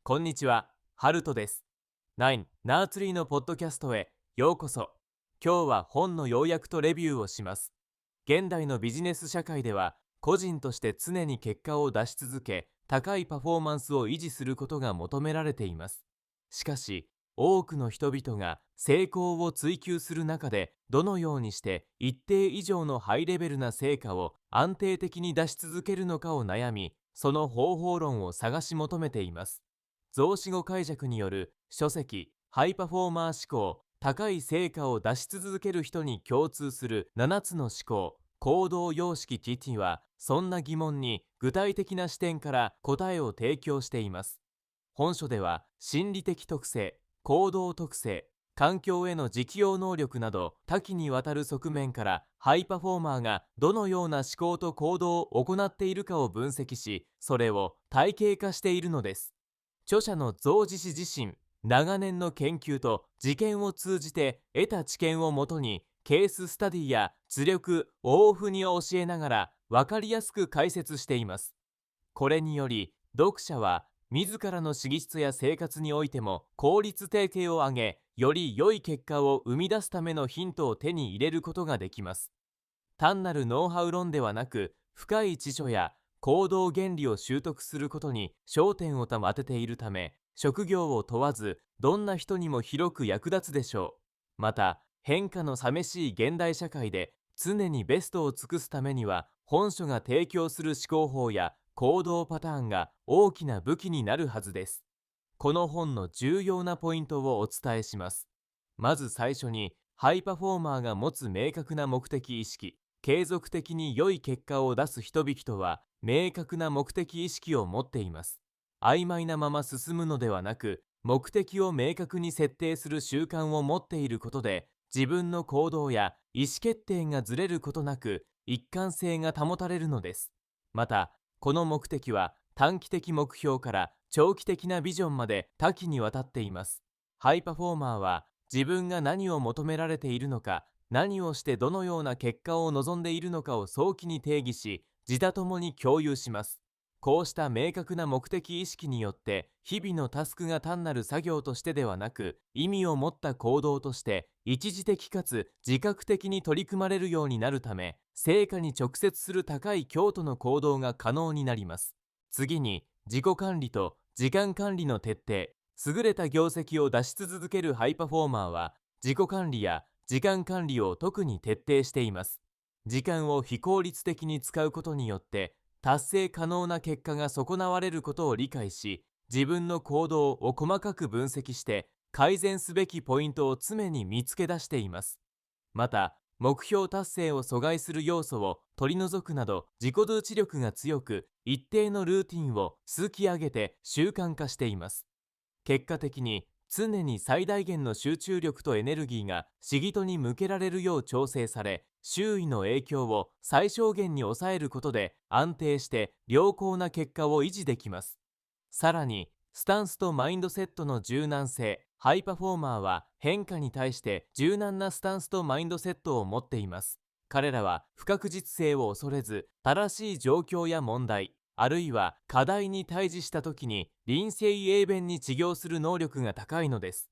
こんにちは、ハルトです。ナインナーツリーのポッドキャストへようこそ。今日は本の要約とレビューをします。現代のビジネス社会では、個人として常に結果を出し続け、高いパフォーマンスを維持することが求められています。しかし、多くの人々が成功を追求する中で、どのようにして一定以上のハイレベルな成果を安定的に出し続けるのかを悩み、その方法論を探し求めています。造詞語解釈による書籍ハイパフォーマー思考、高い成果を出し続ける人に共通する7つの思考行動様式 TT は、そんな疑問に具体的な視点から答えを提供しています。本書では心理的特性、行動特性、環境への適応能力など多岐にわたる側面から、ハイパフォーマーがどのような思考と行動を行っているかを分析し、それを体系化しているのです。著者の象氏自身、長年の研究と実験を通じて得た知見をもとに、ケーススタディや図力、大譜に教えながら分かりやすく解説しています。これにより、読者は自らの資質や生活においても効率提携を上げ、より良い結果を生み出すためのヒントを手に入れることができます。単なるノウハウ論ではなく、深い知書や行動原理を習得することに焦点を当てているため、職業を問わずどんな人にも広く役立つでしょう。また、変化の寂しい現代社会で常にベストを尽くすためには、本書が提供する思考法や行動パターンが大きな武器になるはずです。この本の重要なポイントをお伝えします。まず最初に、ハイパフォーマーが持つ明確な目的意識。継続的に良い結果を出す人々とは、明確な目的意識を持っています。曖昧なまま進むのではなく、目的を明確に設定する習慣を持っていることで、自分の行動や意思決定がずれることなく、一貫性が保たれるのです。また、この目的は短期的目標から長期的なビジョンまで多岐にわたっています。ハイパフォーマーは、自分が何を求められているのか、何をしてどのような結果を望んでいるのかを早期に定義し、自他ともに共有します。こうした明確な目的意識によって、日々のタスクが単なる作業としてではなく、意味を持った行動として一時的かつ自覚的に取り組まれるようになるため、成果に直結する高い強度の行動が可能になります。次に、自己管理と時間管理の徹底。優れた業績を出し続けるハイパフォーマーは、自己管理や時間管理を特に徹底しています。時間を非効率的に使うことによって、達成可能な結果が損なわれることを理解し、自分の行動を細かく分析して改善すべきポイントを常に見つけ出しています。また、目標達成を阻害する要素を取り除くなど、自己同知力が強く、一定のルーティンを築き上げて習慣化しています。結果的に、常に最大限の集中力とエネルギーが仕事に向けられるよう調整され、周囲の影響を最小限に抑えることで安定して良好な結果を維持できます。さらに、スタンスとマインドセットの柔軟性。ハイパフォーマーは変化に対して柔軟なスタンスとマインドセットを持っています。彼らは不確実性を恐れず、正しい状況や問題、あるいは課題に対峙した時に臨性英弁に治療する能力が高いのです。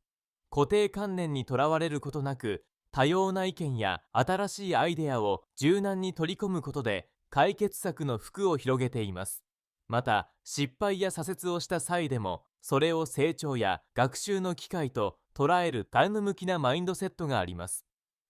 固定観念にとらわれることなく、多様な意見や新しいアイデアを柔軟に取り込むことで解決策の幅を広げています。また、失敗や挫折をした際でも、それを成長や学習の機会と捉えるタイム向きなマインドセットがあります。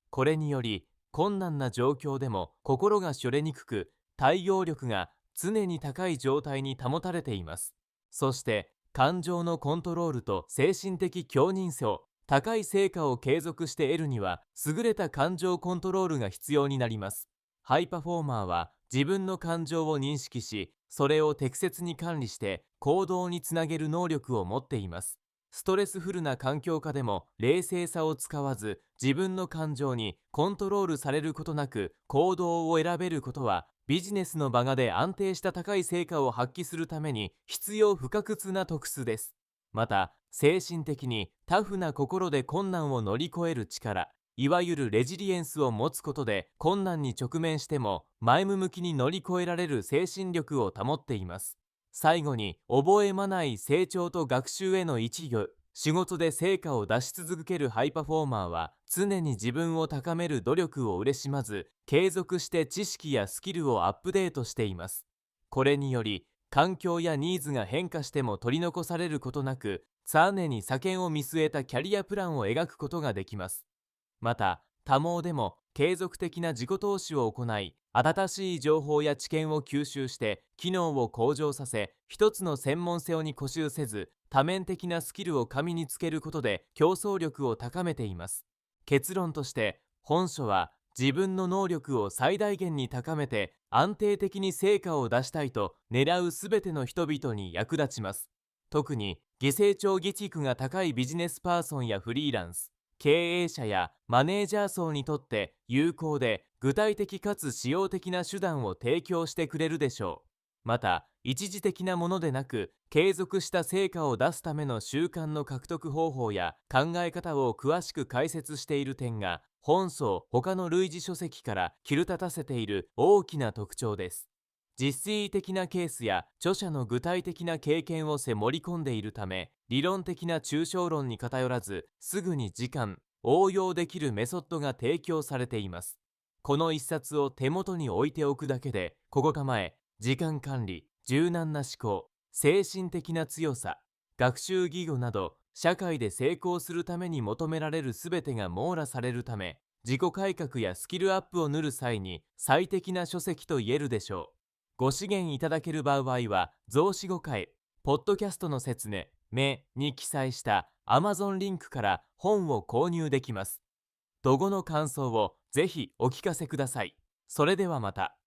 これにより、困難な状況でも心がしょれにくく、対応力が常に高い状態に保たれています。そして、感情のコントロールと精神的強認性。高い成果を継続して得るには、優れた感情コントロールが必要になります。ハイパフォーマーは自分の感情を認識し、それを適切に管理して行動につなげる能力を持っています。ストレスフルな環境下でも冷静さを使わず、自分の感情にコントロールされることなく行動を選べることは、ビジネスの場で安定した高い成果を発揮するために必要不可欠な特質です。また、精神的にタフな心で困難を乗り越える力、いわゆるレジリエンスを持つことで、困難に直面しても前向きに乗り越えられる精神力を保っています。最後に、覚えまない成長と学習への一行。仕事で成果を出し続けるハイパフォーマーは、常に自分を高める努力を嬉しまず、継続して知識やスキルをアップデートしています。これにより、環境やニーズが変化しても取り残されることなく、常に先見を見据えたキャリアプランを描くことができます。また、多忙でも継続的な自己投資を行い、新しい情報や知見を吸収して機能を向上させ、一つの専門性に固執せず、多面的なスキルを身につけることで競争力を高めています。結論として、本書は自分の能力を最大限に高めて安定的に成果を出したいと狙うすべての人々に役立ちます。特に、犠牲長技軸が高いビジネスパーソンやフリーランス、経営者やマネージャー層にとって有効で具体的かつ使用的な手段を提供してくれるでしょう。また、一時的なものでなく、継続した成果を出すための習慣の獲得方法や考え方を詳しく解説している点が、本書を他の類似書籍から切り立たせている大きな特徴です。実践的なケースや著者の具体的な経験を盛り込んでいるため、理論的な抽象論に偏らず、すぐに時間、応用できるメソッドが提供されています。この一冊を手元に置いておくだけで、心構え、時間管理、柔軟な思考、精神的な強さ、学習技巧など、社会で成功するために求められるすべてが網羅されるため、自己改革やスキルアップを塗る際に最適な書籍と言えるでしょう。ご資源いただける場合は、増資語会、ポッドキャストの説明、目に記載した Amazon リンクから本を購入できます。読後の感想をぜひお聞かせください。それではまた。